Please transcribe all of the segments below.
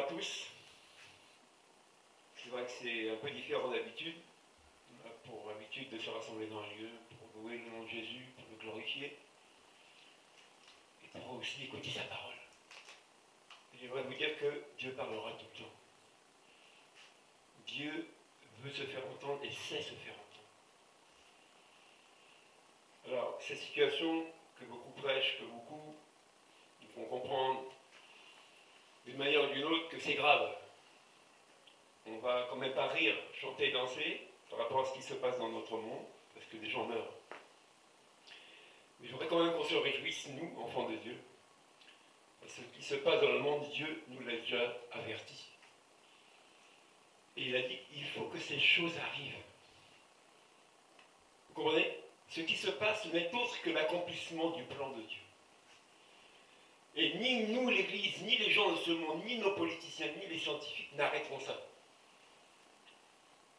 tous. C'est vrai que c'est un peu différent d'habitude. On a pour habitude de se rassembler dans un lieu pour louer le nom de Jésus, pour le glorifier, et pour aussi écouter sa parole. J'aimerais vous dire que Dieu parlera tout le temps. Dieu veut se faire entendre et sait se faire entendre. Alors, cette situation que beaucoup prêchent, que beaucoup nous font comprendre d'une manière ou d'une autre que c'est grave. On va quand même pas rire, chanter, danser par rapport à ce qui se passe dans notre monde, parce que des gens meurent. Mais je voudrais quand même qu'on se réjouisse, nous, enfants de Dieu. Parce que ce qui se passe dans le monde, Dieu nous l'a déjà averti. Et il a dit qu'il faut que ces choses arrivent. Vous comprenez? Ce qui se passe n'est autre que l'accomplissement du plan de Dieu. Et ni nous, l'Église, ni les gens de ce monde, ni nos politiciens, ni les scientifiques n'arrêteront ça.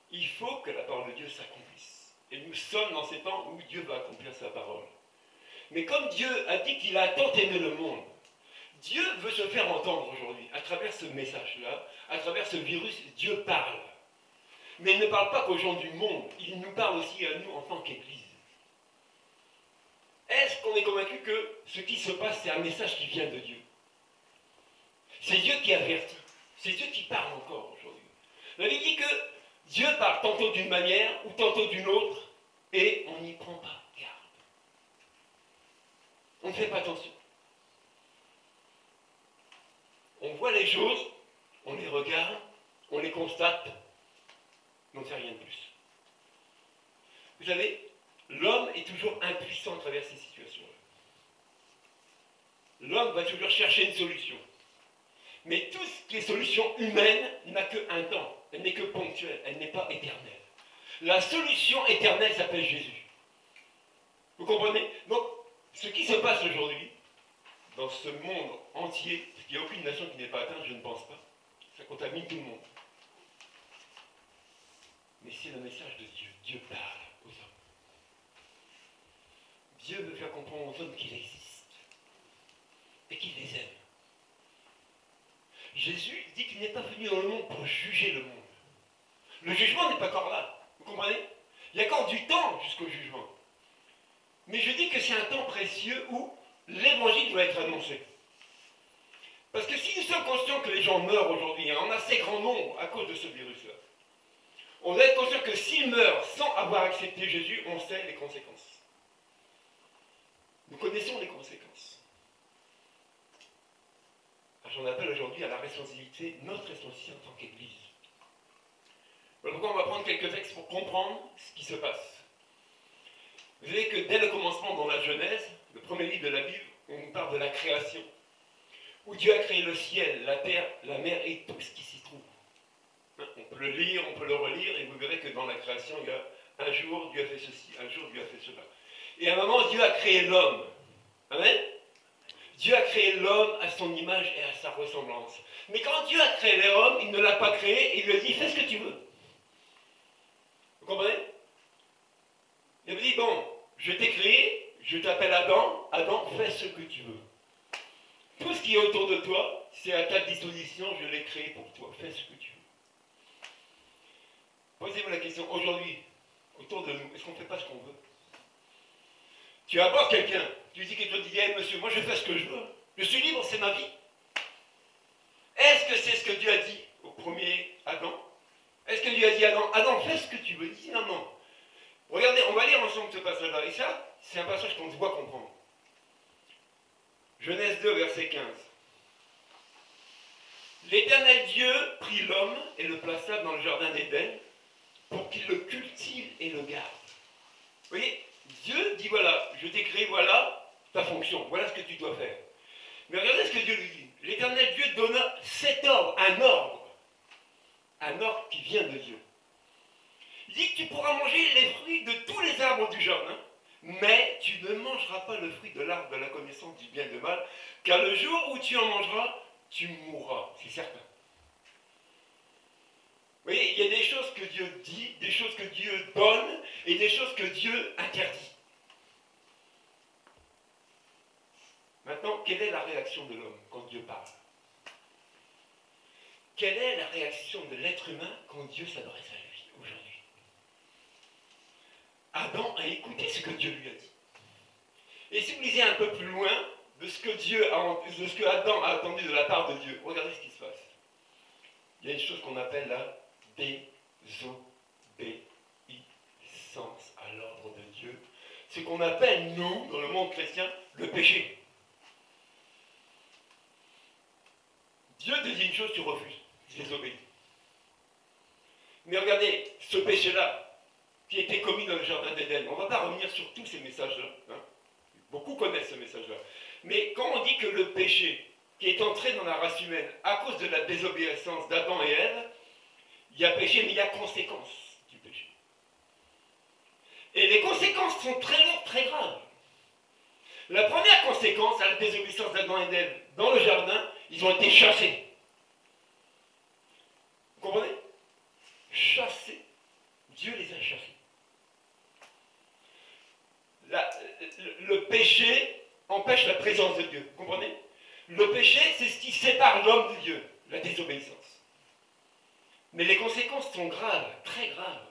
Il faut que la parole de Dieu s'accomplisse. Et nous sommes dans ces temps où Dieu va accomplir sa parole. Mais comme Dieu a dit qu'il a tant aimé le monde, Dieu veut se faire entendre aujourd'hui. À travers ce message-là, à travers ce virus, Dieu parle. Mais il ne parle pas qu'aux gens du monde, il nous parle aussi à nous en tant qu'Église. Est-ce qu'on est convaincu que ce qui se passe, c'est un message qui vient de Dieu? C'est Dieu qui avertit. C'est Dieu qui parle encore aujourd'hui. La Bible dit que Dieu parle tantôt d'une manière ou tantôt d'une autre, et on n'y prend pas garde. On ne fait pas attention. On voit les choses, on les regarde, on les constate, mais on ne fait rien de plus. Vous savez, l'homme est toujours impuissant à travers ces situations-là. L'homme va toujours chercher une solution. Mais tout ce qui est solution humaine n'a qu'un temps. Elle n'est que ponctuelle, elle n'est pas éternelle. La solution éternelle s'appelle Jésus. Vous comprenez? Donc, ce qui se passe aujourd'hui, dans ce monde entier, parce qu'il n'y a aucune nation qui n'est pas atteinte, je ne pense pas, ça contamine tout le monde. Mais c'est le message de Dieu. Dieu parle aux hommes. Dieu veut faire comprendre aux hommes qu'il existe et qu'il les aime. Jésus dit qu'il n'est pas venu dans le monde pour juger le monde. Le jugement n'est pas encore là. Vous comprenez? Il y a encore du temps jusqu'au jugement. Mais je dis que c'est un temps précieux où l'évangile doit être annoncé. Parce que si nous sommes conscients que les gens meurent aujourd'hui, en assez grand nombre à cause de ce virus-là, on doit être conscient que s'ils meurent sans avoir accepté Jésus, on sait les conséquences. Nous connaissons les conséquences. J'en appelle aujourd'hui à la responsabilité, notre responsabilité en tant qu'Église. Voilà pourquoi on va prendre quelques textes pour comprendre ce qui se passe. Vous savez que dès le commencement dans la Genèse, le premier livre de la Bible, on nous parle de la création, où Dieu a créé le ciel, la terre, la mer et tout ce qui s'y trouve. On peut le lire, on peut le relire, et vous verrez que dans la création, il y a un jour Dieu a fait ceci, un jour Dieu a fait cela. Et à un moment, Dieu a créé l'homme. Amen? Dieu a créé l'homme à son image et à sa ressemblance. Mais quand Dieu a créé l'homme, il ne l'a pas créé, et il lui a dit, fais ce que tu veux. Vous comprenez? Il lui dit, bon, je t'ai créé, je t'appelle Adam, Adam, fais ce que tu veux. Tout ce qui est autour de toi, c'est à ta disposition, je l'ai créé pour toi, fais ce que tu veux. Posez-vous la question, aujourd'hui, autour de nous, est-ce qu'on ne fait pas ce qu'on veut? Tu abordes quelqu'un, tu dis quelque chose, tu dis, hey, monsieur, moi je fais ce que je veux, je suis libre, c'est ma vie. Est-ce que c'est ce que Dieu a dit au premier Adam? Est-ce que Dieu a dit à Adam, Adam, fais ce que tu veux? Il dit non, non. Regardez, on va lire ensemble ce passage-là, et ça, c'est un passage qu'on doit comprendre. Genèse 2, verset 15. L'Éternel Dieu prit l'homme et le plaça dans le jardin d'Éden pour qu'il le cultive et le garde. Vous voyez, Dieu dit voilà, je t'ai créé, voilà ta fonction, voilà ce que tu dois faire. Mais regardez ce que Dieu lui dit. L'Éternel Dieu donna cet ordre, un ordre qui vient de Dieu. Il dit que tu pourras manger les fruits de tous les arbres du jardin, mais tu ne mangeras pas le fruit de l'arbre de la connaissance du bien et du mal, car le jour où tu en mangeras, tu mourras, c'est certain. Vous voyez, il y a des choses que Dieu dit, des choses que Dieu donne, et des choses que Dieu interdit. Maintenant, quelle est la réaction de l'homme quand Dieu parle? quelle est la réaction de l'être humain quand Dieu s'adresse à lui aujourd'hui? Adam a écouté ce que Dieu lui a dit. Et si vous lisez un peu plus loin de ce que Adam a entendu de la part de Dieu, regardez ce qui se passe. Il y a une chose qu'on appelle la désobéissance à l'ordre de Dieu. Ce qu'on appelle, nous, dans le monde chrétien, le péché. Dieu te dit une chose, tu refuses, tu désobéis. Mais regardez, ce péché-là, qui a été commis dans le jardin d'Éden, on ne va pas revenir sur tous ces messages-là. Hein. Beaucoup connaissent ce message-là. Mais quand on dit que le péché qui est entré dans la race humaine à cause de la désobéissance d'Adam et Ève, il y a péché, mais il y a conséquence du péché. Et les conséquences sont très lourdes, très graves. La première conséquence à la désobéissance d'Adam et d'Ève dans le jardin, ils ont été chassés. Vous comprenez? Chassés. Dieu les a chassés. Le péché empêche la présence de Dieu. Vous comprenez? Le péché, c'est ce qui sépare l'homme de Dieu, la désobéissance. Mais les conséquences sont graves, très graves.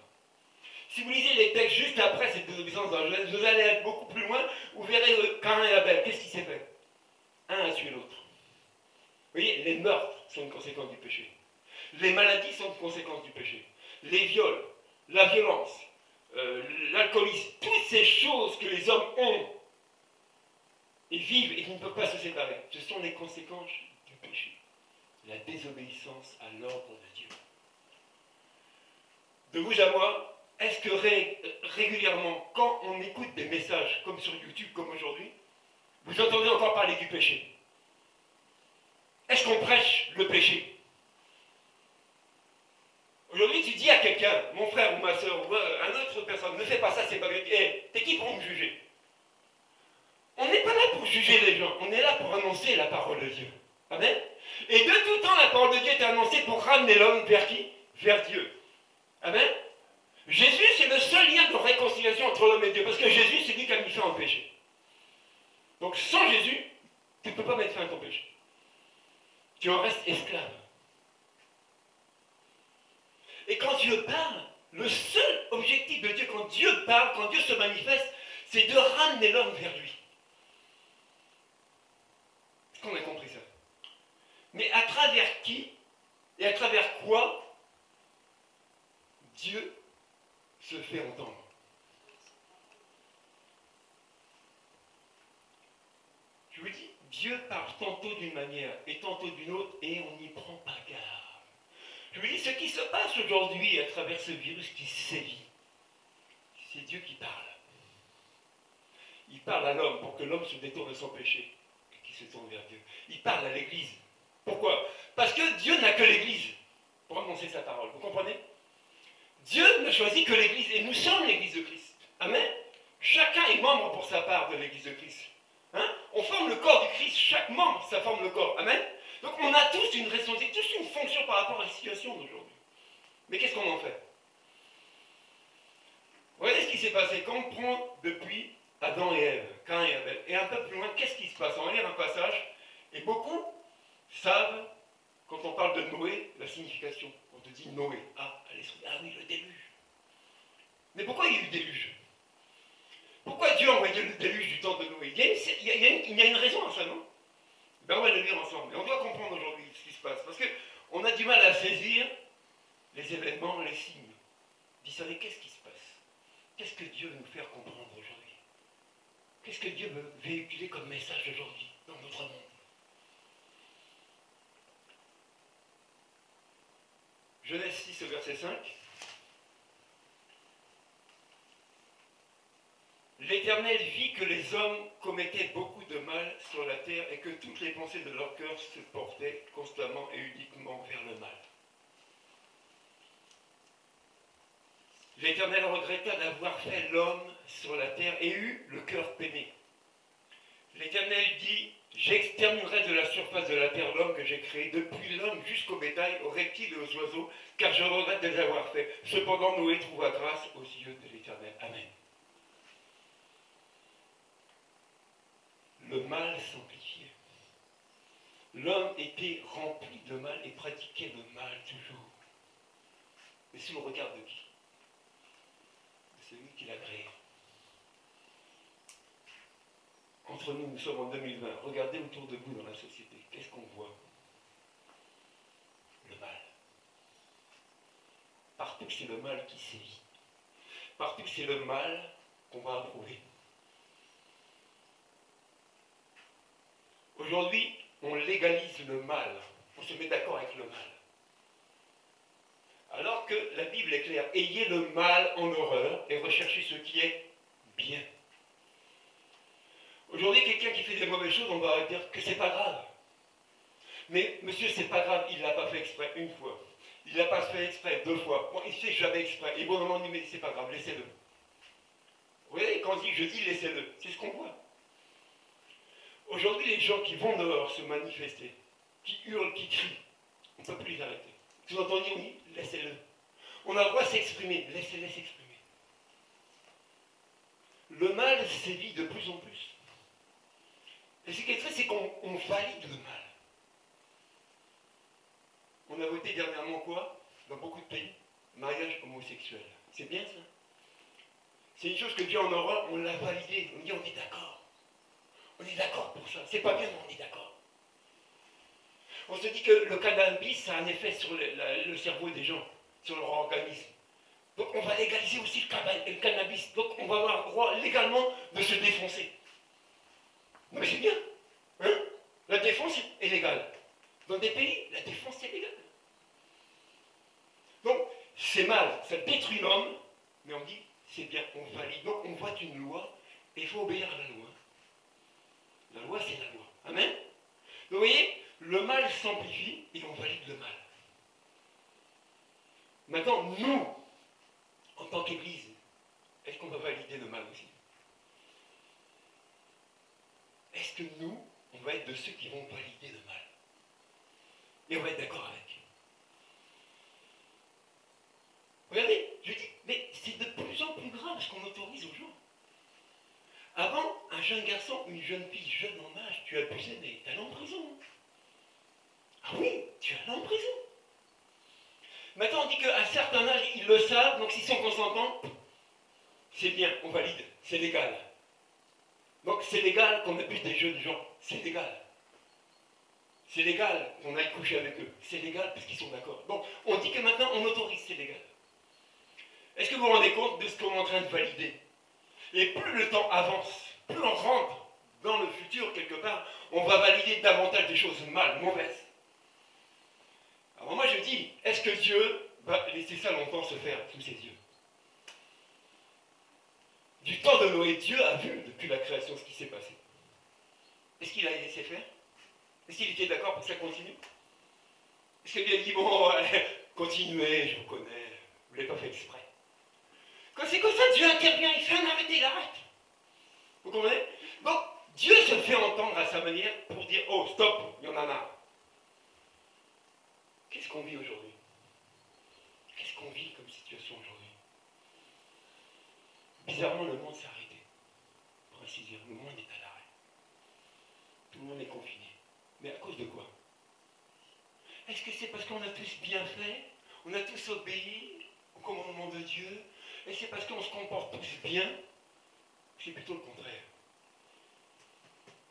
Si vous lisez les textes juste après cette désobéissance dans Genèse, vous allez être beaucoup plus loin, vous verrez Caïn et Abel. Qu'est-ce qui s'est fait? Un a tué l'autre. Vous voyez, les meurtres sont une conséquence du péché. Les maladies sont une conséquence du péché. Les viols, la violence, l'alcoolisme, toutes ces choses que les hommes ont et vivent et qui ne peuvent pas se séparer, ce sont les conséquences du péché. La désobéissance à l'ordre de Dieu. De vous à moi, est-ce que régulièrement, quand on écoute des messages comme sur YouTube, comme aujourd'hui, vous entendez encore parler du péché? Est-ce qu'on prêche le péché? Aujourd'hui, tu dis à quelqu'un, mon frère ou ma soeur ou une autre personne, ne fais pas ça, c'est pas bien. Hey, t'es qui pour me juger? On n'est pas là pour juger les gens, on est là pour annoncer la parole de Dieu. Amen. Et de tout temps, la parole de Dieu est annoncée pour ramener l'homme vers qui? Vers Dieu. Amen. Jésus, c'est le seul lien de réconciliation entre l'homme et Dieu, parce que Jésus, c'est lui qui a mis fin au péché. Donc sans Jésus, tu ne peux pas mettre fin à ton péché. Tu en restes esclave. Et quand Dieu parle, le seul objectif de Dieu, quand Dieu parle, quand Dieu se manifeste, c'est de ramener l'homme vers lui. Est-ce qu'on a compris ça? Mais à travers qui et à travers quoi Dieu se fait entendre? Je vous dis, Dieu parle tantôt d'une manière et tantôt d'une autre et on n'y prend pas garde. Je vous dis, ce qui se passe aujourd'hui à travers ce virus qui sévit, c'est Dieu qui parle. Il parle à l'homme pour que l'homme se détourne de son péché et qu'il se tourne vers Dieu. Il parle à l'Église. Pourquoi? Parce que Dieu n'a que l'Église pour annoncer sa parole. Vous comprenez? Dieu ne choisit que l'Église et nous sommes l'Église de Christ. Amen. Chacun est membre pour sa part de l'Église de Christ. Hein? On forme le corps du Christ. Chaque membre, ça forme le corps. Amen. Donc on a tous une responsabilité, tous une fonction par rapport à la situation d'aujourd'hui. Mais qu'est-ce qu'on en fait? Regardez ce qui s'est passé. Quand on prend depuis Adam et Ève, Caïn et Abel, et un peu plus loin, qu'est-ce qui se passe? On va lire un passage, et beaucoup savent, quand on parle de Noé, la signification. On te dit Noé. Ah, oui, le déluge. Mais pourquoi il y a eu le déluge? Pourquoi Dieu a envoyé le déluge du temps de Noé? Il y a une raison à ça, non? Ben on va le lire ensemble. Et on doit comprendre aujourd'hui ce qui se passe. Parce qu'on a du mal à saisir les événements, les signes. Vous savez, qu'est-ce qui se passe? Qu'est-ce que Dieu veut nous faire comprendre aujourd'hui? Qu'est-ce que Dieu veut véhiculer comme message aujourd'hui dans notre monde? Genèse 6 au verset 5. L'Éternel vit que les hommes commettaient beaucoup de mal sur la terre et que toutes les pensées de leur cœur se portaient constamment et uniquement vers le mal. L'Éternel regretta d'avoir fait l'homme sur la terre et eut le cœur peiné. L'Éternel dit, j'exterminerai de la surface de la terre l'homme que j'ai créé, depuis l'homme jusqu'au bétail, aux reptiles et aux oiseaux, car je regrette de les avoir fait. Cependant, Noé trouva grâce aux yeux de l'Éternel. Amen. Le mal s'amplifiait. L'homme était rempli de mal et pratiquait le mal toujours. Mais sous le regard de qui? De celui qui l'a créé. Entre nous, nous sommes en 2020. Regardez autour de vous dans la société. Qu'est-ce qu'on voit? Le mal. Partout, c'est le mal qui sévit. Partout, c'est le mal qu'on va approuver. Aujourd'hui, on légalise le mal. On se met d'accord avec le mal. Alors que la Bible est claire. Ayez le mal en horreur et recherchez ce qui est bien. Aujourd'hui, quelqu'un qui fait des mauvaises choses, on va dire que c'est pas grave. Mais monsieur, c'est pas grave, il ne l'a pas fait exprès une fois. Il ne l'a pas fait exprès 2 fois. Bon, il ne fait jamais exprès. Et bon moment, on dit, mais c'est pas grave, laissez-le. Vous voyez, quand je dis laissez-le, c'est ce qu'on voit. Aujourd'hui, les gens qui vont dehors se manifester, qui hurlent, qui crient, on ne peut plus les arrêter. Vous entendez, on dit, laissez-le. On a le droit de s'exprimer, laissez-les s'exprimer. Le mal sévit de plus en plus. Et ce qui est triste, c'est qu'on valide le mal. On a voté dernièrement quoi? Dans beaucoup de pays, mariage homosexuel. C'est bien ça? C'est une chose que Dieu en horreur, on l'a validé. On dit on est d'accord. On est d'accord pour ça. C'est pas bien, mais on est d'accord. On se dit que le cannabis, ça a un effet sur le cerveau des gens, sur leur organisme. Donc on va légaliser aussi le cannabis. Donc on va avoir le droit légalement de se défoncer. Non mais c'est bien. Hein? La défense est légale. Dans des pays, la défense est légale. Donc c'est mal, ça détruit l'homme, mais on dit c'est bien, on valide. Donc on voit une loi et il faut obéir à la loi. La loi, c'est la loi. Amen? Donc vous voyez, le mal s'amplifie et on valide le mal. Maintenant, nous, en tant qu'Église, est-ce qu'on va valider le mal aussi? Est-ce que nous, on va être de ceux qui vont valider le mal? Et on va être d'accord avec. Regardez, je dis, mais c'est de plus en plus grave ce qu'on autorise aux gens. Avant, un jeune garçon, une jeune fille, jeune en âge, tu as abusé, mais tu allais en prison. Ah oui, tu allais en prison. Maintenant, on dit qu'à un certain âge, ils le savent, donc s'ils sont consentants, c'est bien, on valide, c'est légal. Donc c'est légal qu'on abuse des jeunes gens, c'est légal. C'est légal qu'on aille coucher avec eux, c'est légal parce qu'ils sont d'accord. Donc on dit que maintenant on autorise, c'est légal. Est-ce que vous vous rendez compte de ce qu'on est en train de valider? Et plus le temps avance, plus on rentre dans le futur quelque part, on va valider davantage des choses mal, mauvaises. Alors moi je dis, est-ce que Dieu va laisser ça longtemps se faire sous ses yeux? Du temps de Noé, Dieu a vu depuis la création ce qui s'est passé. Est-ce qu'il a laissé faire? Est-ce qu'il était d'accord pour que ça continue? Est-ce qu'il a dit, bon, continuez, je vous connais, vous ne l'avez pas fait exprès? Quand c'est comme ça, Dieu intervient, il fait un arrêté, il arrête. Vous comprenez? Donc, Dieu se fait entendre à sa manière pour dire, oh, stop, il y en a marre. Qu'est-ce qu'on vit aujourd'hui? Qu'est-ce qu'on vit comme situation aujourd'hui? Bizarrement, le monde s'est arrêté. Pour ainsi dire, le monde est à l'arrêt. Tout le monde est confiné. Mais à cause de quoi? Est-ce que c'est parce qu'on a tous bien fait? On a tous obéi au commandement de Dieu? Et c'est parce qu'on se comporte tous bien? C'est plutôt le contraire.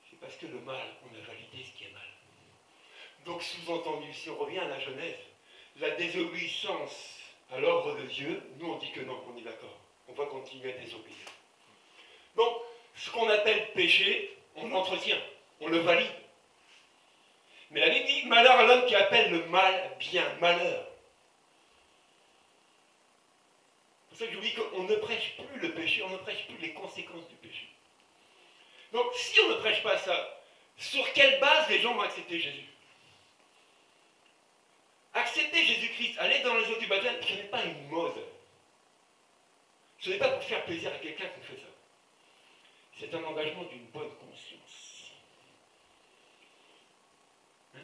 C'est parce que le mal, on a validé ce qui est mal. Donc sous-entendu, si on revient à la Genèse, la désobéissance à l'ordre de Dieu, nous on dit que non, on est d'accord. On va continuer à désobéir. Donc, ce qu'on appelle péché, on l'entretient, on le valide. Mais la Bible dit, malheur à l'homme qui appelle le mal bien, malheur. C'est pour ça que je vous dis qu'on ne prêche plus le péché, on ne prêche plus les conséquences du péché. Donc, si on ne prêche pas ça, sur quelle base les gens vont accepter Jésus? Accepter Jésus-Christ, aller dans les eaux du baptême, ce n'est pas une mode. Ce n'est pas pour faire plaisir à quelqu'un qu'on fait ça. C'est un engagement d'une bonne conscience. Hein?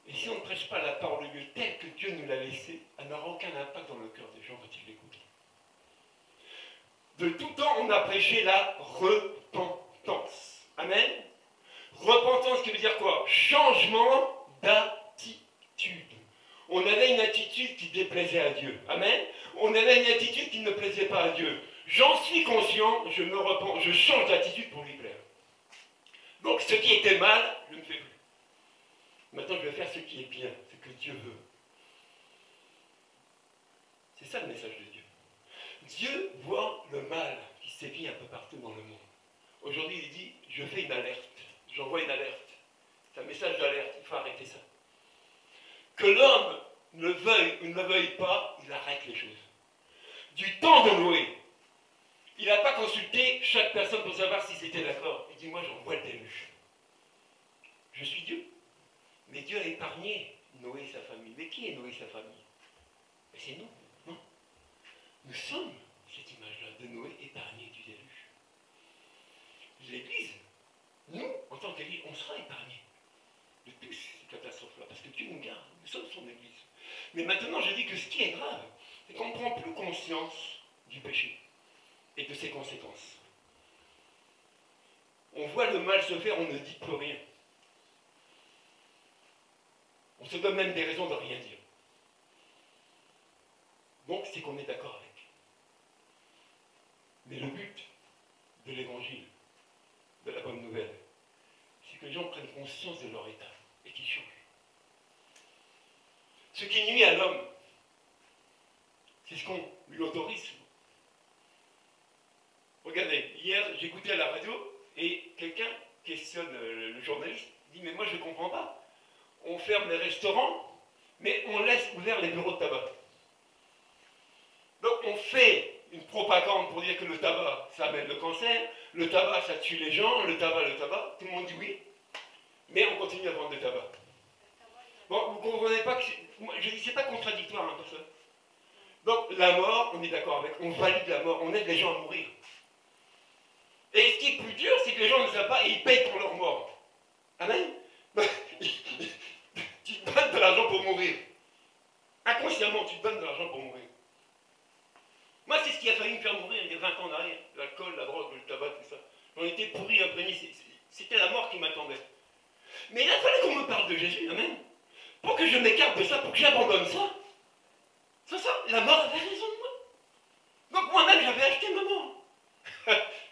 Et si on ne prêche pas la parole de Dieu telle que Dieu nous l'a laissée, elle n'aura aucun impact dans le cœur des gens quand ils l'écoutent. De tout temps, on a prêché la repentance. Amen. Repentance qui veut dire quoi? Changement d'attitude. On avait une attitude qui déplaisait à Dieu. Amen. On avait une attitude qui ne plaisait pas à Dieu. J'en suis conscient, je me repens, je change d'attitude pour lui plaire. Donc ce qui était mal, je ne fais plus. Maintenant je vais faire ce qui est bien, ce que Dieu veut. C'est ça le message de Dieu. Dieu voit le mal qui sévit un peu partout dans le monde. Aujourd'hui il dit, je fais une alerte, j'envoie une alerte. C'est un message d'alerte, il faut arrêter ça. Que l'homme ne veuille ou ne veuille pas, il arrête les choses. Du temps de Noé, il n'a pas consulté chaque personne pour savoir si c'était d'accord. Il dit, moi j'envoie le déluge. Je suis Dieu. Mais Dieu a épargné Noé et sa famille. Mais qui est Noé et sa famille? C'est nous, non? Nous sommes cette image-là de Noé épargné du déluge. L'Église, nous, en tant qu'Église, on sera épargnés de toutes ces catastrophes-là, parce que Dieu nous garde, nous sommes son Église. Mais maintenant, je dis que ce qui est grave, c'est qu'on ne prend plus conscience du péché et de ses conséquences. On voit le mal se faire, on ne dit plus rien. On se donne même des raisons de rien dire. Donc, c'est qu'on est d'accord avec. Mais le but de l'évangile, de la bonne nouvelle, c'est que les gens prennent conscience de leur état et qu'ils changent. Ce qui nuit à l'homme, c'est ce qu'on lui autorise. Regardez, hier, j'écoutais à la radio et quelqu'un questionne le journaliste, il dit, mais moi je ne comprends pas. On ferme les restaurants, mais on laisse ouverts les bureaux de tabac. Donc on fait une propagande pour dire que le tabac, ça amène le cancer, le tabac, ça tue les gens, le tabac, tout le monde dit oui, mais on continue à vendre du tabac. Bon, vous ne comprenez pas que... Je dis, c'est pas contradictoire, hein, tout ça. Donc la mort, on est d'accord avec, on valide la mort, on aide les gens à mourir. Et ce qui est plus dur, c'est que les gens ne savent pas et ils payent pour leur mort. Amen. Tu te donnes de l'argent pour mourir. Inconsciemment, tu te donnes de l'argent pour mourir. Moi, c'est ce qui a failli me faire mourir il y a 20 ans en arrière. L'alcool, la drogue, le tabac, tout ça. J'en étais pourri, imprégné. C'était la mort qui m'attendait. Mais il a fallu qu'on me parle de Jésus, amen. Pour que je m'écarte de ça, pour que j'abandonne ça. C'est ça, la mort avait raison de moi. Donc moi-même, j'avais acheté ma mort.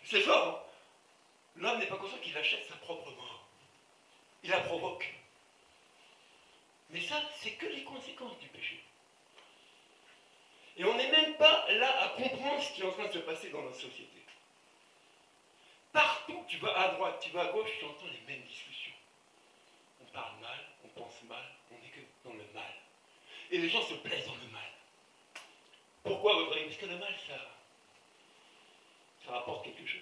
C'est fort. Hein. L'homme n'est pas conscient qu'il achète sa propre mort. Il la provoque. Mais ça, c'est que les conséquences du péché. Et on n'est même pas là à comprendre ce qui est en train de se passer dans notre société. Partout, tu vas à droite, tu vas à gauche, tu entends les mêmes discussions. On parle mal, on pense mal, on n'est que dans le mal. Et les gens se plaisent dans le mal. Pourquoi, votre avis? Parce que le mal, ça rapporte quelque chose.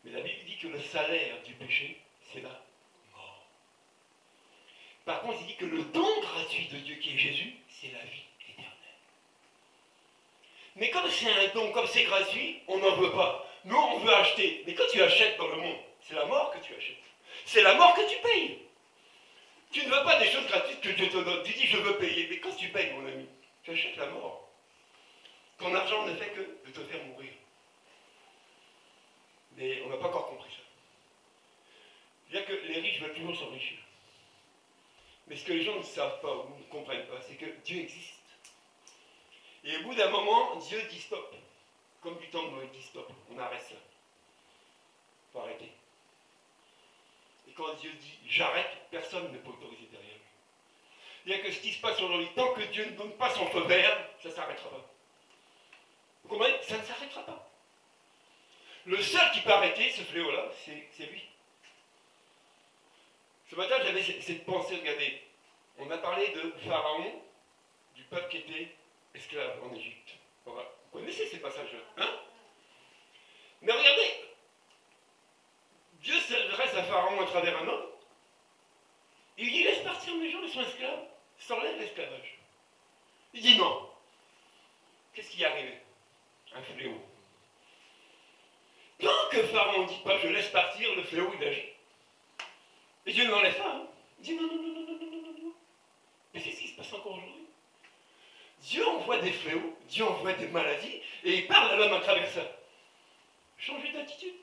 Mais la Bible dit que le salaire du péché, c'est la mort. Par contre, il dit que le don gratuit de Dieu qui est Jésus, c'est la vie éternelle. Mais comme c'est un don, comme c'est gratuit, on n'en veut pas. Nous, on veut acheter. Mais quand tu achètes dans le monde, c'est la mort que tu achètes. C'est la mort que tu payes. Tu ne veux pas des choses gratuites que Dieu te donne. Tu dis, je veux payer. Mais quand tu payes, mon ami, tu achètes la mort. Ton argent ne fait que de te faire mourir. Mais on n'a pas encore compris ça. C'est-à-dire que les riches veulent toujours s'enrichir. Mais ce que les gens ne savent pas ou ne comprennent pas, c'est que Dieu existe. Et au bout d'un moment, Dieu dit stop. Comme du temps de Noé dit stop. On arrête ça. Il faut arrêter. Et quand Dieu dit j'arrête, personne ne peut autoriser derrière lui. C'est-à-dire que ce qui se passe aujourd'hui, tant que Dieu ne donne pas son feu vert, ça ne s'arrêtera pas. Vous comprenez? Ça ne s'arrêtera pas. Le seul qui peut arrêter ce fléau-là, c'est lui. Ce matin, j'avais cette pensée, regardez. On a parlé de Pharaon, du peuple qui était esclave en Égypte. Voilà. Vous connaissez ces passages-là, hein? Mais regardez, Dieu s'adresse à Pharaon à travers un homme. Il dit laisse partir mes gens, ils sont esclaves. S'enlève l'esclavage. Il dit non. Qu'est-ce qui est arrivé? Un fléau. Tant que Pharaon ne dit pas je laisse partir, le fléau il agit. Et Dieu ne l'enlève pas. Hein. Il dit non, non, non, non, non, non, non, non. Mais c'est ce qui se passe encore aujourd'hui. Dieu envoie des fléaux, Dieu envoie des maladies, et il parle à l'homme à travers ça. Changez d'attitude.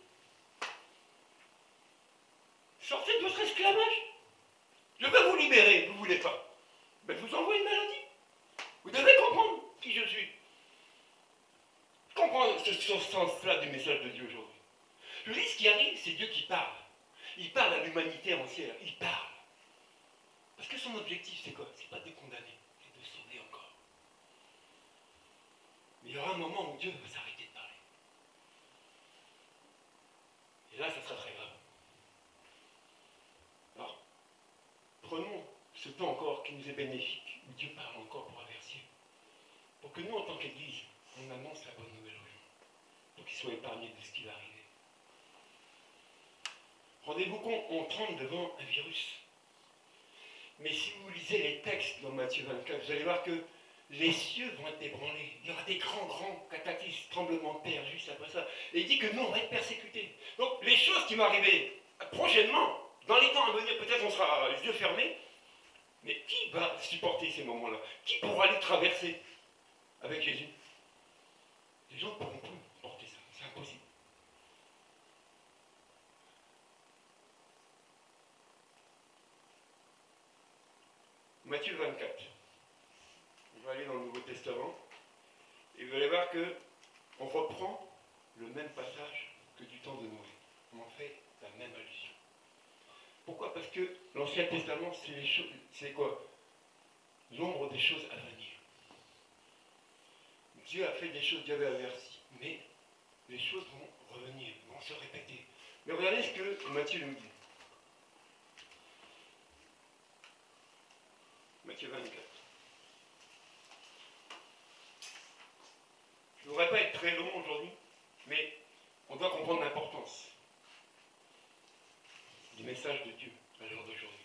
sortez de votre esclavage. Je vais vous libérer, vous ne voulez pas. Ben, je vous envoie une maladie. Vous devez comprendre qui je suis. Je comprends ce sens-là du message de Dieu aujourd'hui. Je vous dis, ce qui arrive, c'est Dieu qui parle. Il parle à l'humanité entière. Il parle. Parce que son objectif, c'est quoi? C'est pas de condamner, c'est de sauver encore. Mais il y aura un moment où Dieu va s'arrêter de parler. Et là, ça sera très grave. Alors, prenons ce temps encore qui nous est bénéfique, où Dieu parle encore pour avertir. Pour que nous, en tant qu'Église, on annonce la bonne nouvelle aux gens. Pour qu'ils soient épargnés de ce qui va arriver. Rendez-vous compte, on tremble devant un virus. Mais si vous lisez les textes dans Matthieu 24, vous allez voir que les cieux vont être ébranlés. Il y aura des grands cataclysmes, tremblements de terre juste après ça. Et il dit que nous, on va être persécutés. Donc, les choses qui vont arriver prochainement, dans les temps à venir, peut-être on sera les yeux fermés, mais qui va supporter ces moments-là? Qui pourra les traverser avec Jésus? Les gens ne pourront plus porter ça. C'est impossible. Matthieu 24. On va aller dans le Nouveau Testament. Et vous allez voir qu'on reprend le même passage que du temps de Noé. On en fait la même allusion. Pourquoi? Parce que l'Ancien Testament, c'est quoi? L'ombre des choses à venir. Dieu a fait des choses, Dieu avait averti, mais les choses vont revenir, vont se répéter. Mais regardez ce que Matthieu nous dit. Matthieu 24. Je ne voudrais pas être très long aujourd'hui, mais on doit comprendre l'importance du message de Dieu à l'heure d'aujourd'hui.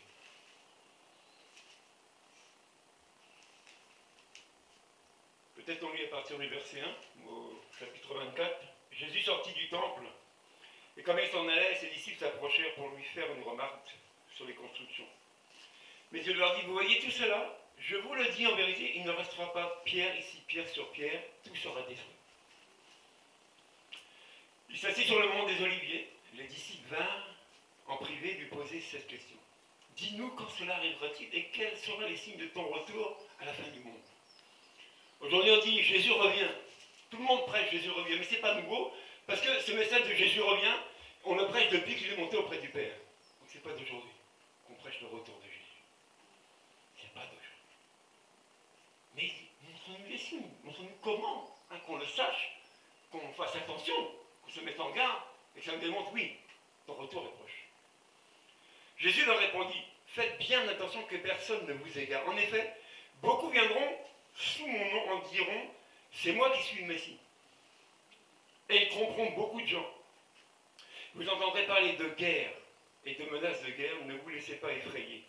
Peut-être on lit à partir du verset 1, au chapitre 24. Jésus sortit du temple, et comme il s'en allait, ses disciples s'approchèrent pour lui faire une remarque sur les constructions. Mais il leur dit, vous voyez tout cela? Je vous le dis en vérité, il ne restera pas pierre ici, pierre sur pierre, tout sera détruit. Il s'assit sur le mont des Oliviers. Les disciples vinrent en privé lui poser cette question. Dis-nous quand cela arrivera-t-il et quels seront les signes de ton retour à la fin du monde? Aujourd'hui on dit Jésus revient. Tout le monde prêche Jésus revient, mais ce n'est pas nouveau, parce que ce message de Jésus revient, on le prêche depuis qu'il est monté auprès du Père. Donc ce n'est pas d'aujourd'hui qu'on prêche le retour de Jésus. C'est pas d'aujourd'hui. Mais montrons-nous les signes, montrons-nous comment, hein, qu'on le sache, qu'on fasse attention, qu'on se mette en garde, et que ça me démontre, oui, ton retour est proche. Jésus leur répondit, faites bien attention que personne ne vous égare. En effet, beaucoup viendront sous mon nom en diront, c'est moi qui suis le Messie. Et ils tromperont beaucoup de gens. Vous entendrez parler de guerre et de menaces de guerre, ne vous laissez pas effrayer.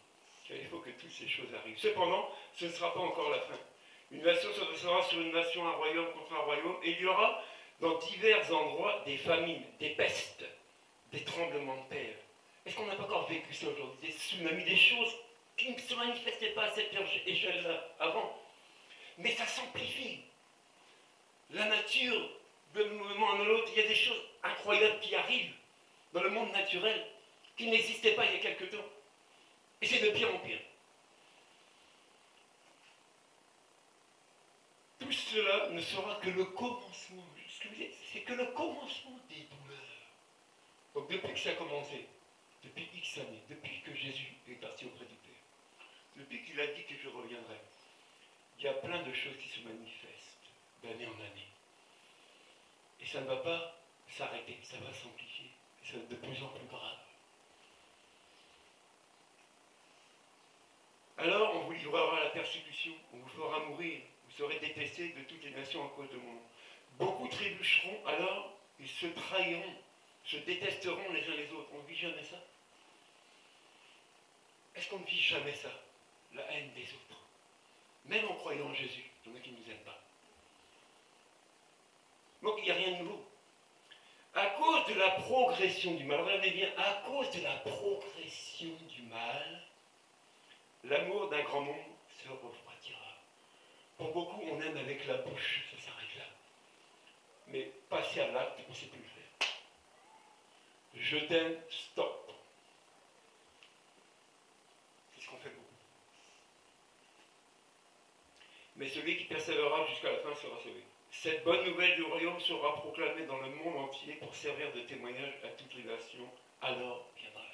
Car il faut que toutes ces choses arrivent. Cependant, ce ne sera pas encore la fin. Une nation se dressera sur une nation, un royaume contre un royaume, et il y aura dans divers endroits des famines, des pestes, des tremblements de terre. Est-ce qu'on n'a pas encore vécu ça aujourd'hui? Des tsunamis, des choses qui ne se manifestaient pas à cette échelle-là avant. Mais ça s'amplifie. La nature, de moment à l'autre, il y a des choses incroyables qui arrivent dans le monde naturel qui n'existaient pas il y a quelque temps. Et c'est de pire en pire. Tout cela ne sera que le commencement. C'est que le commencement des douleurs. Donc depuis que ça a commencé, depuis X années, depuis que Jésus est parti auprès du Père, depuis qu'il a dit que je reviendrai, il y a plein de choses qui se manifestent d'année en année. Et ça ne va pas s'arrêter, ça va s'amplifier. Et ça va être de plus en plus grave. Alors on vous livrera à la persécution, on vous fera mourir, vous serez détestés de toutes les nations à cause de mon nom. Beaucoup trébucheront, alors ils se trahiront, se détesteront les uns les autres. On ne vit jamais ça? Est-ce qu'on ne vit jamais ça? La haine des autres. Même en croyant en Jésus, il y en a qui ne nous aiment pas. Donc il n'y a rien de nouveau. À cause de la progression du mal, regardez bien, à cause de la progression du mal, l'amour d'un grand nombre se refroidira. Pour beaucoup, on aime avec la bouche, ça s'arrête là. Mais passer à l'acte, on ne sait plus le faire. Je t'aime, stop. mais celui qui persévérera jusqu'à la fin sera sauvé. Cette bonne nouvelle du royaume sera proclamée dans le monde entier pour servir de témoignage à toute les nations, alors viendra la fin.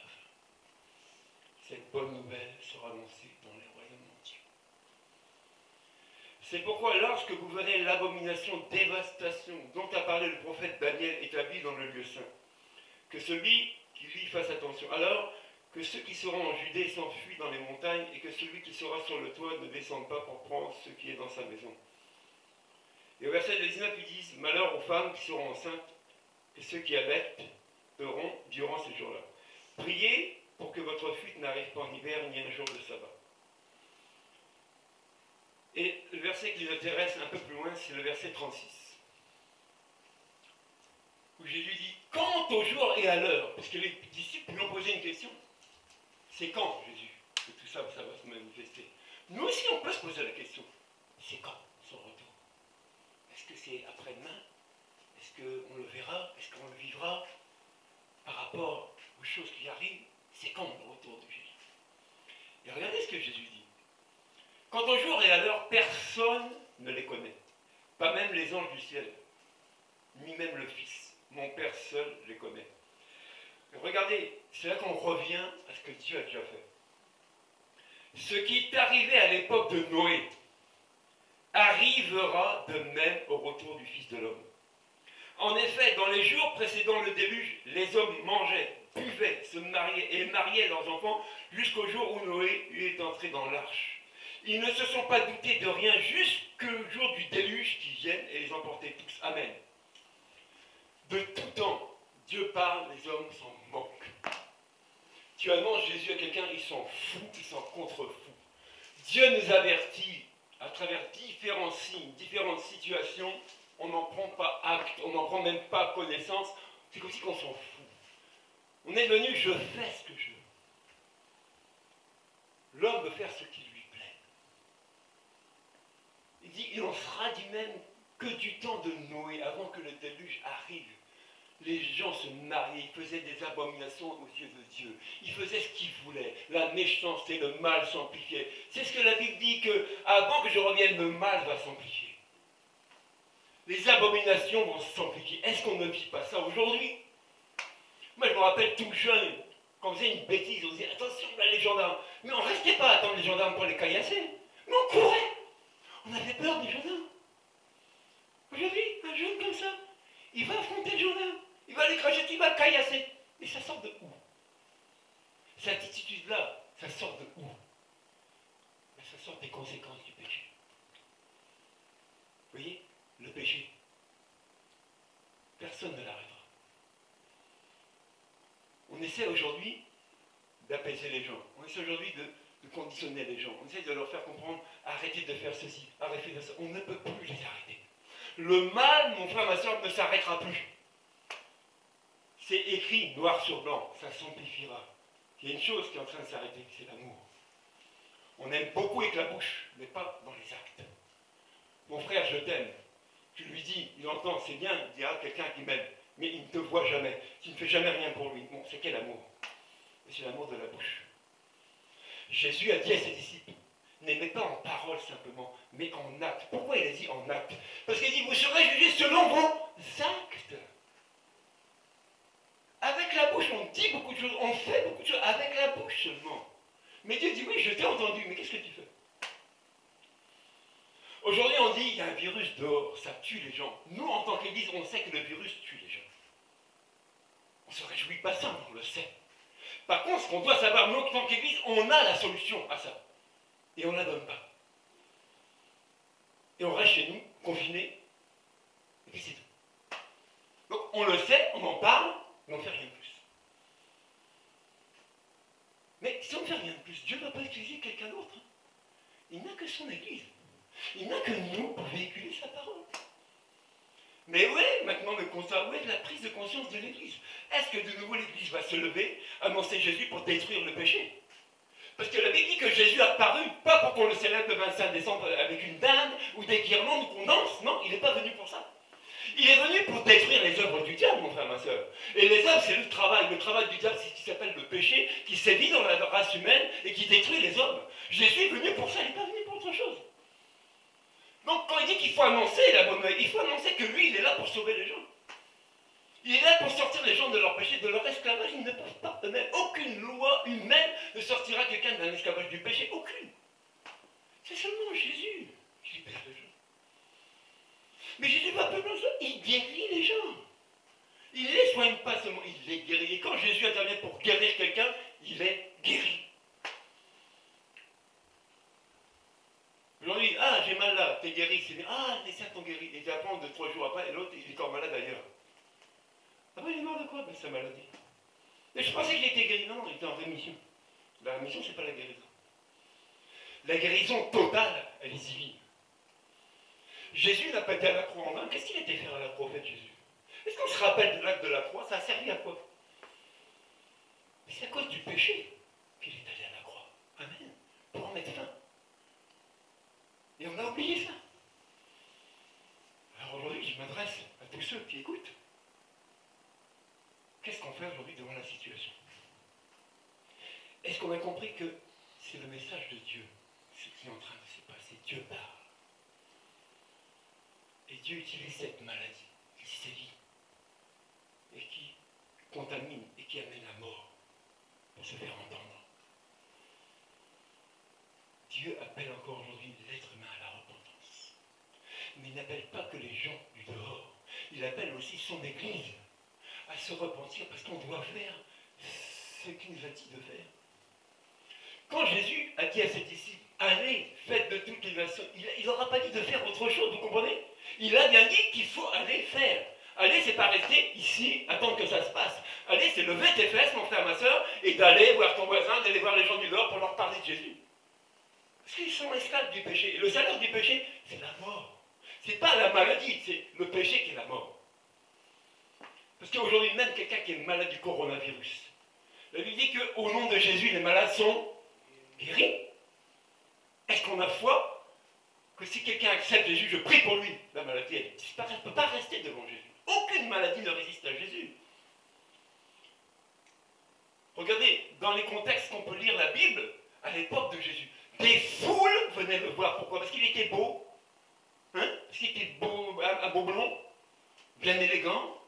Cette bonne nouvelle sera annoncée dans les royaumes entiers. C'est pourquoi lorsque vous verrez l'abomination, dévastation dont a parlé le prophète Daniel établi dans le lieu saint, que celui qui lit fasse attention. Alors que ceux qui seront en Judée s'enfuient dans les montagnes et que celui qui sera sur le toit ne descende pas pour prendre ce qui est dans sa maison. Et au verset 19, ils disent « Malheur aux femmes qui seront enceintes et ceux qui allaiteront durant ces jours-là. Priez pour que votre fuite n'arrive pas en hiver ni un jour de sabbat. » Et le verset qui nous intéresse un peu plus loin, c'est le verset 36. Où Jésus dit « Quant au jour et à l'heure » parce que les disciples lui ont posé une question. C'est quand, Jésus, que tout ça va se manifester? Nous aussi, on peut se poser la question. C'est quand son retour? Est-ce que c'est après-demain? Est-ce qu'on le verra? Est-ce qu'on le vivra? Par rapport aux choses qui arrivent, c'est quand le retour de Jésus? Et regardez ce que Jésus dit. Quant au jour et à l'heure, personne ne les connaît. Pas même les anges du ciel, ni même le Fils. Mon Père seul les connaît. Regardez, c'est là qu'on revient à ce que Dieu a déjà fait. Ce qui est arrivé à l'époque de Noé arrivera de même au retour du Fils de l'homme. En effet, dans les jours précédant le déluge, les hommes mangeaient, buvaient, se mariaient et mariaient leurs enfants jusqu'au jour où Noé est entré dans l'arche. Ils ne se sont pas doutés de rien jusqu'au jour du déluge qui vienne et les emporter tous. Amen. De tout temps, Dieu parle, les hommes s'en moquent. Tu annonces Jésus à quelqu'un, ils s'en foutent, ils s'en contrefoutent. Dieu nous avertit à travers différents signes, différentes situations, on n'en prend pas acte, on n'en prend même pas connaissance, c'est comme si on s'en fout. On est venu, je fais ce que je veux. L'homme veut faire ce qui lui plaît. Il dit, il en sera dit même que du temps de Noé, avant que le déluge arrive. Les gens se mariaient, ils faisaient des abominations aux yeux de Dieu. Ils faisaient ce qu'ils voulaient. La méchanceté, le mal s'amplifiait. C'est ce que la Bible dit, que avant que je revienne, le mal va s'amplifier. Les abominations vont s'amplifier. Est-ce qu'on ne vit pas ça aujourd'hui? Moi, je me rappelle tout jeune, quand on faisait une bêtise, on disait attention, là, les gendarmes. Mais on ne restait pas à attendre les gendarmes pour les caillasser. Mais on courait. On avait peur des gendarmes. Aujourd'hui, un jeune comme ça, il va affronter le gendarme. Il va aller cracher, il va le caillasser. Et ça sort de où? Cette attitude-là, ça sort de où? Ça sort des conséquences du péché. Vous voyez, le péché, personne ne l'arrêtera. On essaie aujourd'hui d'apaiser les gens. On essaie aujourd'hui de conditionner les gens. On essaie de leur faire comprendre, arrêtez de faire ceci, arrêtez de ça. On ne peut plus les arrêter. Le mal, mon frère, ma soeur, ne s'arrêtera plus. C'est écrit noir sur blanc, ça s'amplifiera. Il y a une chose qui est en train de s'arrêter, c'est l'amour. On aime beaucoup avec la bouche, mais pas dans les actes. Mon frère, je t'aime. Tu lui dis, il entend, c'est bien, il dira quelqu'un qui m'aime, mais il ne te voit jamais. Tu ne fais jamais rien pour lui. Bon, c'est quel amour? C'est l'amour de la bouche. Jésus a dit à ses disciples, n'aimez pas en parole simplement, mais en acte. Pourquoi il a dit en acte? Parce qu'il dit, vous serez jugés selon vos actes. Avec la bouche, on dit beaucoup de choses, on fait beaucoup de choses, avec la bouche seulement. Mais Dieu dit, oui, je t'ai entendu, mais qu'est-ce que tu fais? Aujourd'hui, on dit, il y a un virus dehors, ça tue les gens. Nous, en tant qu'Église, on sait que le virus tue les gens. On ne se réjouit pas ça, mais on le sait. Par contre, ce qu'on doit savoir, nous, en tant qu'Église, on a la solution à ça. Et on ne la donne pas. Et on reste chez nous, confinés, et puis c'est tout. Donc, on le sait, on en parle, mais on ne fait rien de plus. Mais si on ne fait rien de plus, Dieu ne va pas utiliser quelqu'un d'autre. Il n'a que son Église. Il n'a que nous pour véhiculer sa parole. Mais où est maintenant le constat? Où est la prise de conscience de l'Église? Est-ce que de nouveau l'Église va se lever, annoncer Jésus pour détruire le péché? Parce que la Bible dit que Jésus a apparu, pas pour qu'on le célèbre le 25 décembre avec une dinde ou des guirlandes ou qu'on danse. Non, il n'est pas venu pour ça. Il est venu pour détruire les œuvres du diable, mon frère, ma soeur. Et les œuvres, c'est le travail. Le travail du diable, c'est ce qui s'appelle le péché, qui sévit dans la race humaine et qui détruit les hommes. Jésus est venu pour ça, il n'est pas venu pour autre chose. Donc quand il dit qu'il faut annoncer la bonne nouvelle, il faut annoncer que lui, il est là pour sauver les gens. Il est là pour sortir les gens de leur péché, de leur esclavage. Ils ne peuvent pas eux-mêmes. Aucune loi humaine ne sortira quelqu'un d'un esclavage du péché. Aucune. C'est seulement Jésus qui libère les gens. Mais Jésus va plus loin, il guérit les gens. Il ne les soigne pas seulement, il les guérit. Et quand Jésus intervient pour guérir quelqu'un, il est guéri. Aujourd'hui, ah, j'ai mal là, t'es guéri, c'est bien. Ah, les saints t'ont guéri. Et tu apprends 2-3 jours après, et l'autre, il est encore malade ailleurs. Ah ben, il est mort de quoi? Ben, sa maladie. Mais je pensais qu'il était guéri. Non, il était en rémission. La rémission, c'est pas la guérison. La guérison totale, elle est divine. Jésus n'a pas été à la croix en vain. Qu'est-ce qu'il était faire à la croix, en fait, Jésus? Est-ce qu'on se rappelle de l'acte de la croix? Ça a servi à quoi? Mais c'est à cause du péché qu'il est allé à la croix. Amen. Pour en mettre fin. Et on a oublié ça. Alors aujourd'hui, je m'adresse à tous ceux qui écoutent. Qu'est-ce qu'on fait aujourd'hui devant la situation? Est-ce qu'on a compris que c'est le message de Dieu, ce qui est en train de se passer? Dieu parle. Et Dieu utilise cette maladie qui sévit et qui contamine et qui amène la mort pour se faire entendre. Dieu appelle encore aujourd'hui l'être humain à la repentance. Mais il n'appelle pas que les gens du dehors. Il appelle aussi son Église à se repentir parce qu'on doit faire ce qu'il nous a dit de faire. Quand Jésus a dit à ses disciples, allez, faites de toutes les nations, il n'aura pas dit de faire autre chose, vous comprenez? Il a bien dit qu'il faut aller faire. Aller, c'est pas rester ici, attendre que ça se passe. Aller, c'est lever tes fesses, mon frère, ma soeur, et d'aller voir ton voisin, d'aller voir les gens du dehors pour leur parler de Jésus. Parce qu'ils sont esclaves du péché. Et le salaire du péché, c'est la mort. C'est pas la maladie, c'est le péché qui est la mort. Parce qu'aujourd'hui, même quelqu'un qui est malade du coronavirus, la Bible dit qu'au nom de Jésus, les malades sont guéris. Est-ce qu'on a foi que si quelqu'un accepte Jésus, je prie pour lui, la maladie, elle disparaît, elle ne peut pas rester devant Jésus. Aucune maladie ne résiste à Jésus. Regardez, dans les contextes qu'on peut lire la Bible, à l'époque de Jésus, des foules venaient le voir. Pourquoi? Parce qu'il était beau. Hein? Parce qu'il était beau, un beau blond, bien élégant,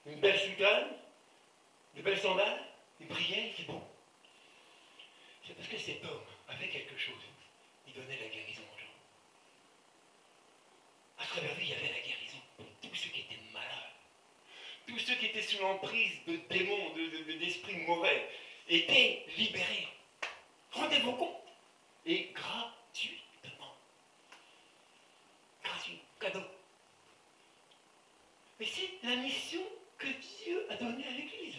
une belle soutane, de belles sandales, il brillait, il était beau. C'est parce que cet homme avait quelque chose. Il donnait la guérison aux gens. À travers lui, il y avait la guérison pour tous ceux qui étaient malades. Tous ceux qui étaient sous l'emprise de démons, d'esprits mauvais, étaient libérés. Rendez-vous compte? Et gratuitement. Gratuit, cadeau. Mais c'est la mission que Dieu a donnée à l'Église.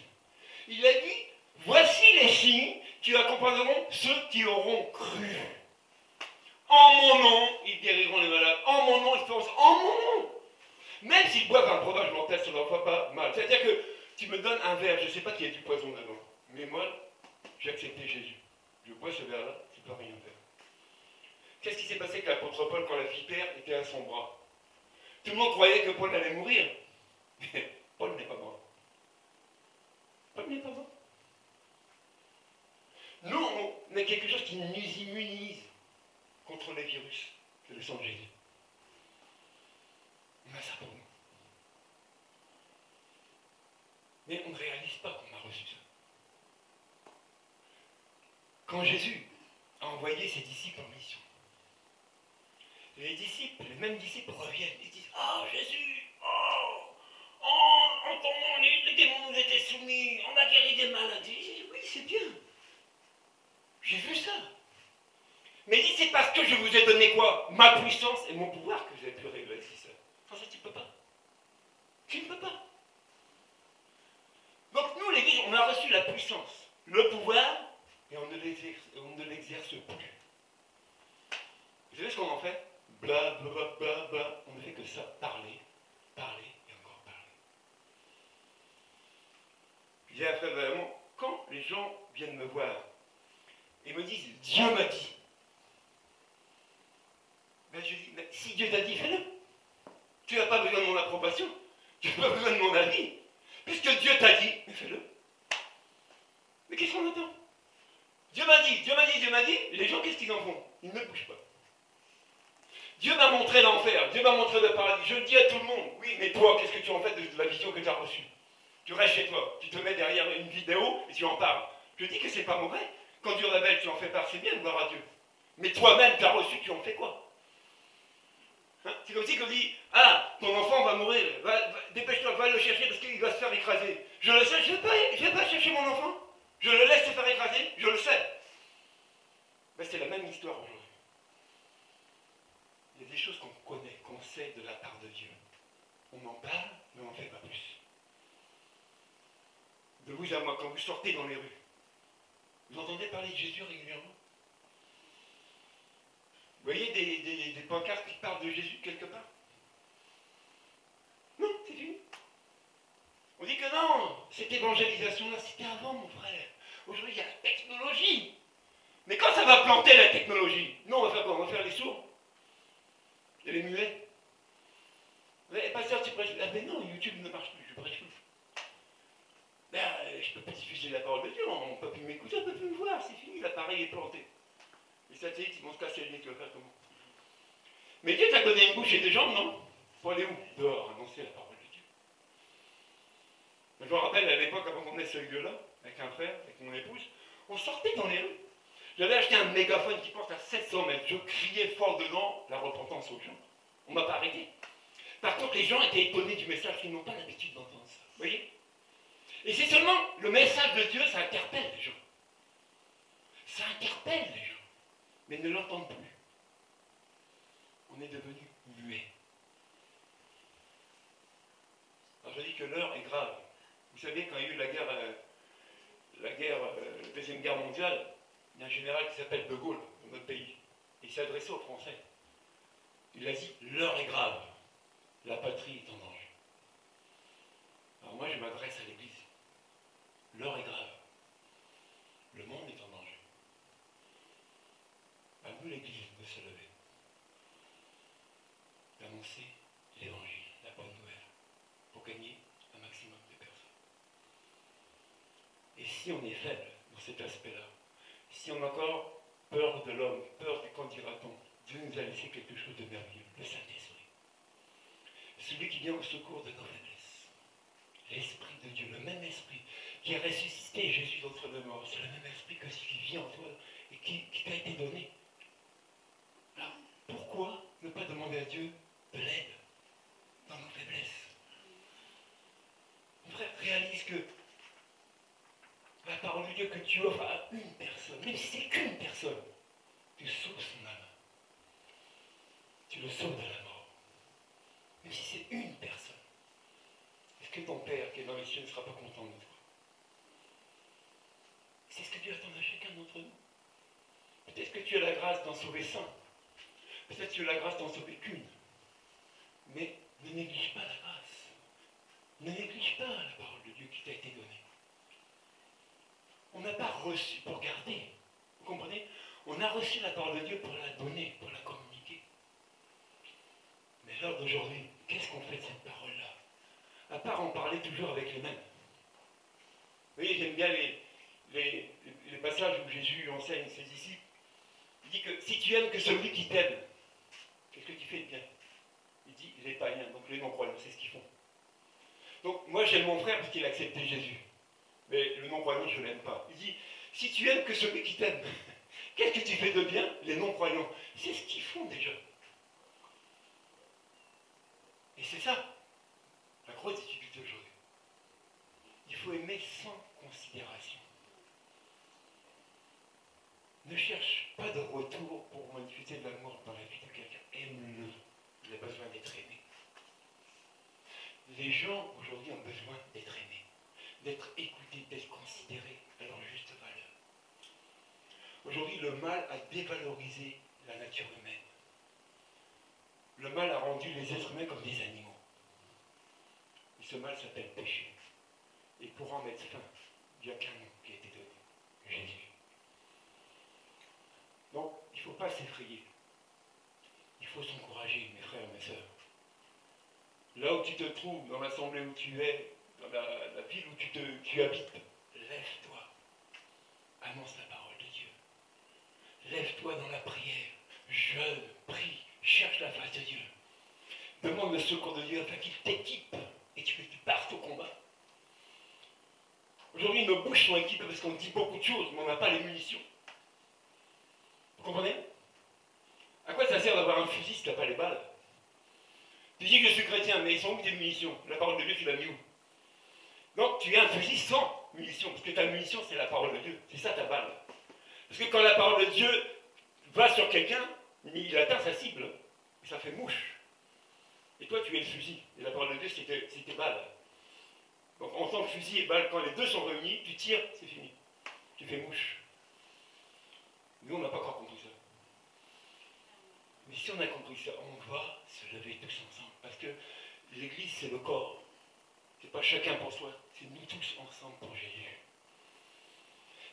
Il a dit, voici les signes qui accompagneront ceux qui auront cru. En mon nom, ils guériront les malades. En mon nom, ils feront ça. En mon nom. Même s'ils boivent un breuvage mortel, ça ne leur fera pas mal. C'est-à-dire que tu me donnes un verre, je ne sais pas qu'il y a du poison dedans. Mais moi, j'ai accepté Jésus. Je bois ce verre-là, je ne peux rien faire. Qu'est-ce qui s'est passé avec l'apôtre Paul quand la vipère était à son bras? Tout le monde croyait que Paul allait mourir. Mais Paul n'est pas mort. Paul n'est pas mort. Nous, on a quelque chose qui nous immunise contre les virus. C'est le sang de Jésus. On a ça pour nous. Mais on ne réalise pas qu'on a reçu ça. Quand Jésus a envoyé ses disciples en mission, les disciples, les mêmes disciples reviennent et disent, oh Jésus, en ton nom, les démons nous étaient soumis, on a guéri des maladies. Oui, c'est bien. J'ai vu ça. Mais il dit, c'est parce que je vous ai donné quoi? Ma puissance et mon pouvoir que vous avez pu réaliser ça. Sans ça, tu ne peux pas. Tu ne peux pas. Donc nous, l'Église, on a reçu la puissance, le pouvoir, et on ne l'exerce plus. Vous savez ce qu'on en fait? Bla, bla, bla, bla. On ne fait que ça. Parler, parler et encore parler. Je dis à frère vraiment, quand les gens viennent me voir et me disent, Dieu m'a dit, ben je dis, mais si Dieu t'a dit, fais-le. Tu n'as pas besoin de mon approbation. Tu n'as pas besoin de mon avis. Puisque Dieu t'a dit, mais fais-le. Mais qu'est-ce qu'on attend? Dieu m'a dit, Dieu m'a dit, Dieu m'a dit. Et les gens, qu'est-ce qu'ils en font? Ils ne bougent pas. Dieu m'a montré l'enfer, Dieu m'a montré le paradis. Je le dis à tout le monde, oui, mais toi, qu'est-ce que tu en fais de la vision que tu as reçue? Tu restes chez toi, tu te mets derrière une vidéo et tu en parles. Je dis que c'est pas mauvais. Quand Dieu révèle, tu en fais part, c'est bien de voir à Dieu. Mais toi-même, tu as reçu, tu en fais quoi? Hein? C'est comme si on dit, ah, ton enfant va mourir, dépêche-toi, va le chercher parce qu'il va se faire écraser. Je le sais, je ne vais pas chercher mon enfant. Je le laisse se faire écraser, je le sais. Ben, c'est la même histoire aujourd'hui. Il y a des choses qu'on connaît, qu'on sait de la part de Dieu. On en parle, mais on n'en fait pas plus. De vous à moi, quand vous sortez dans les rues, vous entendez parler de Jésus régulièrement? Vous voyez des pancartes qui parlent de Jésus quelque part? Non, c'est fini. On dit que non, cette évangélisation-là, c'était avant, mon frère. Aujourd'hui, il y a la technologie. Mais quand ça va planter la technologie, nous, on va faire quoi? On va faire les sourds et les muets. Pasteur, tu prêches? Ah ben non, YouTube ne marche plus, je prêche plus. Ben, je ne peux pas diffuser la parole de Dieu, on ne peut plus m'écouter, on ne peut plus me voir, c'est fini, l'appareil est planté. Les satellites, ils vont se casser le nez, tu vas faire comment? Mais Dieu t'a donné une bouche et des jambes, non? Pour aller où? Dehors, annoncer la parole de Dieu. Je me rappelle à l'époque, avant qu'on ait ce lieu-là, avec un frère, avec mon épouse, on sortait dans les rues. J'avais acheté un mégaphone qui porte à 700 mètres. Je criais fort dedans la repentance aux gens. On ne m'a pas arrêté. Par contre, les gens étaient étonnés du message, ils n'ont pas l'habitude d'entendre ça. Vous voyez? Et c'est seulement le message de Dieu, ça interpelle les gens. Ça interpelle les gens. Mais ils ne l'entendent plus. On est devenu muet. Alors je dis que l'heure est grave. Vous savez, quand il y a eu la Deuxième Guerre mondiale, il y a un général qui s'appelle De Gaulle, dans notre pays. Il s'est adressé aux Français. Il a dit, l'heure est grave. La patrie est en danger. Alors moi, je m'adresse à l'Église. L'heure est grave. Le monde est en danger. À nous, l'Église, de se lever. D'annoncer l'Évangile, la bonne nouvelle, pour gagner un maximum de personnes. Et si on est faible dans cet aspect-là, si on a encore peur de l'homme, peur du qu'en dira-t-on, Dieu nous a laissé quelque chose de merveilleux, le Saint-Esprit. Celui qui vient au secours de nos faiblesses. L'Esprit de Dieu, le même Esprit qui a ressuscité Jésus d'entre les morts, c'est le même Esprit que celui qui vit en toi et qui t'a été donné. Alors, pourquoi ne pas demander à Dieu de l'aide dans nos faiblesses? Mon frère, réalise que la parole de Dieu que tu offres à une personne, même si c'est qu'une personne, tu sauves son âme. Tu le sauves de la mort. Même si c'est une personne. Est-ce que ton Père qui est dans les cieux ne sera pas content de toi? C'est ce que Dieu attend de chacun d'entre nous. Peut-être que tu as la grâce d'en sauver 100. Peut-être que tu as la grâce d'en sauver qu'une. Mais ne néglige pas la grâce. Ne néglige pas la parole de Dieu qui t'a été donnée. On n'a pas reçu pour garder. Vous comprenez? On a reçu la parole de Dieu pour la donner, pour la communiquer. Mais l'heure d'aujourd'hui, qu'est-ce qu'on fait de cette parole-là? À part en parler toujours avec les mêmes. Vous voyez, j'aime bien les passages où Jésus enseigne ses disciples. Il dit que si tu aimes que celui qui t'aime, qu'est-ce que tu fais de bien? Il dit les païens, donc les non-croyants, c'est ce qu'ils font. Donc moi j'aime mon frère parce qu'il a accepté Jésus. Mais le non-croyant, je ne l'aime pas. Il dit, si tu aimes que celui qui t'aime, qu'est-ce que tu fais de bien? Les non-croyants. C'est ce qu'ils font déjà. Et c'est ça, la grosse difficulté aujourd'hui. Il faut aimer sans considération. Ne cherche pas de retour pour manifester de l'amour dans la vie de quelqu'un. Aime-le. Il a besoin d'être aimé. Les gens aujourd'hui ont besoin d'être aimés, d'être écoutés, d'être considérés à leur juste valeur. Aujourd'hui, le mal a dévalorisé la nature humaine. Le mal a rendu les êtres humains comme des animaux. Et ce mal s'appelle péché. Et pour en mettre fin, il n'y a qu'un nom qui a été donné, Jésus. Donc, il ne faut pas s'effrayer. Il faut s'encourager, mes frères et mes sœurs. Là où tu te trouves, dans l'assemblée où tu es, dans la ville où tu habites, lève-toi. Annonce la parole de Dieu. Lève-toi dans la prière. Jeûne, prie, cherche la demande le secours de Dieu afin qu'il t'équipe et que tu partes au combat. Aujourd'hui, nos bouches sont équipées parce qu'on dit beaucoup de choses, mais on n'a pas les munitions. Vous comprenez? À quoi ça sert d'avoir un fusil si tu n'as pas les balles? Tu dis que je suis chrétien, mais ils sont où tes munitions? La parole de Dieu, tu l'as mis où? Donc tu es un fusil sans munitions, parce que ta munition, c'est la parole de Dieu. C'est ça ta balle. Parce que quand la parole de Dieu va sur quelqu'un, il atteint sa cible, et ça fait mouche. Et toi, tu es le fusil. Et la parole de Dieu, c'est tes balles. Donc en tant que fusil et balle, quand les deux sont réunis, tu tires, c'est fini. Tu fais mouche. Nous, on n'a pas encore compris ça. Mais si on a compris ça, on va se lever tous ensemble. Parce que l'Église, c'est le corps. C'est pas chacun pour soi. C'est nous tous ensemble pour Jésus.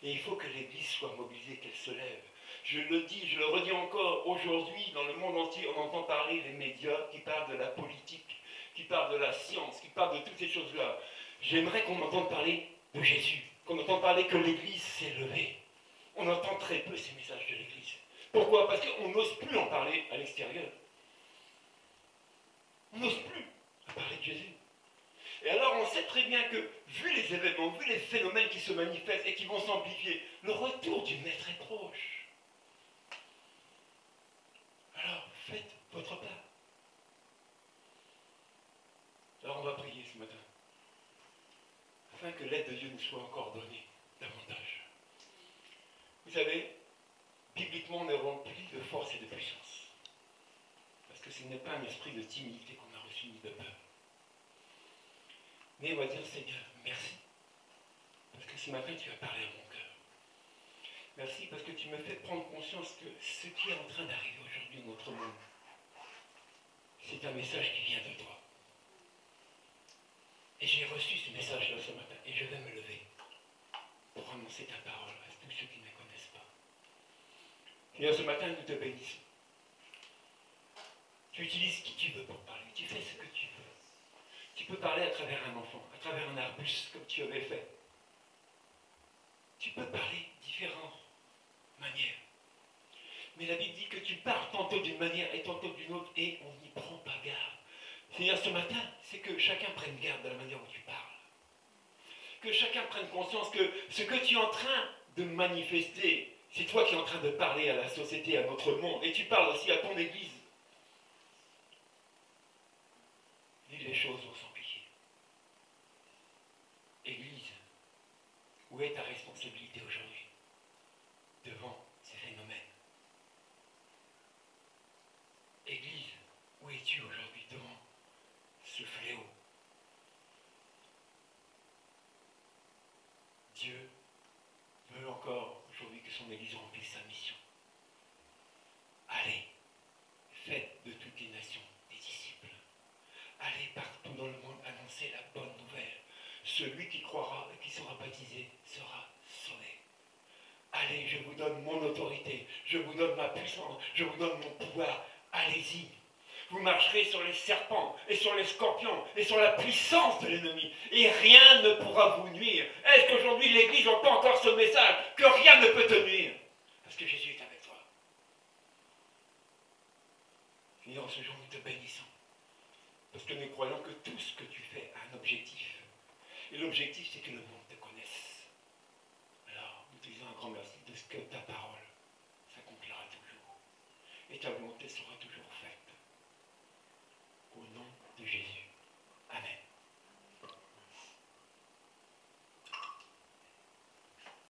Et il faut que l'Église soit mobilisée, qu'elle se lève. Je le dis, je le redis encore, aujourd'hui, dans le monde entier, on entend parler des médias qui parlent de la politique, qui parlent de la science, qui parlent de toutes ces choses-là. J'aimerais qu'on entende parler de Jésus, qu'on entende parler que l'Église s'est levée. On entend très peu ces messages de l'Église. Pourquoi? Parce qu'on n'ose plus en parler à l'extérieur. On n'ose plus en parler de Jésus. Et alors on sait très bien que, vu les événements, vu les phénomènes qui se manifestent et qui vont s'amplifier, le retour du Maître est proche. Alors faites votre part. Alors on va prier ce matin, afin que l'aide de Dieu nous soit encore donnée davantage. Vous savez, bibliquement on est rempli de force et de puissance. Parce que ce n'est pas un esprit de timidité qu'on a reçu, ni de peur. Mais on va dire, Seigneur, merci. Parce que ce matin, tu as parlé à mon cœur. Merci parce que tu me fais prendre conscience que ce qui est en train d'arriver aujourd'hui dans notre monde, c'est un message qui vient de toi. Et j'ai reçu ce message-là ce matin, et je vais me lever pour annoncer ta parole à tous ceux qui ne connaissent pas. Seigneur, ce matin, nous te bénissons. Tu utilises qui tu veux pour parler, tu fais ce que tu veux. Tu peux parler à travers un enfant, à travers un arbuste, comme tu avais fait. Tu peux parler de différentes manières. Mais la Bible dit que tu parles tantôt d'une manière et tantôt d'une autre, et on n'y prend pas garde. Seigneur, ce matin, c'est que chacun prenne garde de la manière où tu parles. Que chacun prenne conscience que ce que tu es en train de manifester, c'est toi qui es en train de parler à la société, à notre monde, et tu parles aussi à ton Église. Et les choses vont s'amplifier. Église, où est ta responsabilité aujourd'hui devant ces phénomènes? Église, où es-tu aujourd'hui devant ce fléau? Dieu veut encore aujourd'hui que son Église remplisse sa mission. Allez, faites de toutes les nations des disciples. Allez partout dans le monde annoncer la bonne nouvelle. Celui qui croira et qui sera baptisé sera sauvé. Allez, je vous donne mon autorité, je vous donne ma puissance, je vous donne mon pouvoir. Allez-y. Vous marcherez sur les serpents et sur les scorpions et sur la puissance de l'ennemi. Et rien ne pourra vous nuire. Est-ce qu'aujourd'hui l'Église entend encore ce message que rien ne peut te nuire? Parce que Jésus est avec toi. Seigneur, en ce jour, nous te bénissons. Parce que nous croyons que tout ce que tu fais a un objectif. Et l'objectif, c'est que le monde te connaisse. Alors, nous te disons un grand merci de ce que ta parole s'accomplira toujours. Et ta volonté sera toujours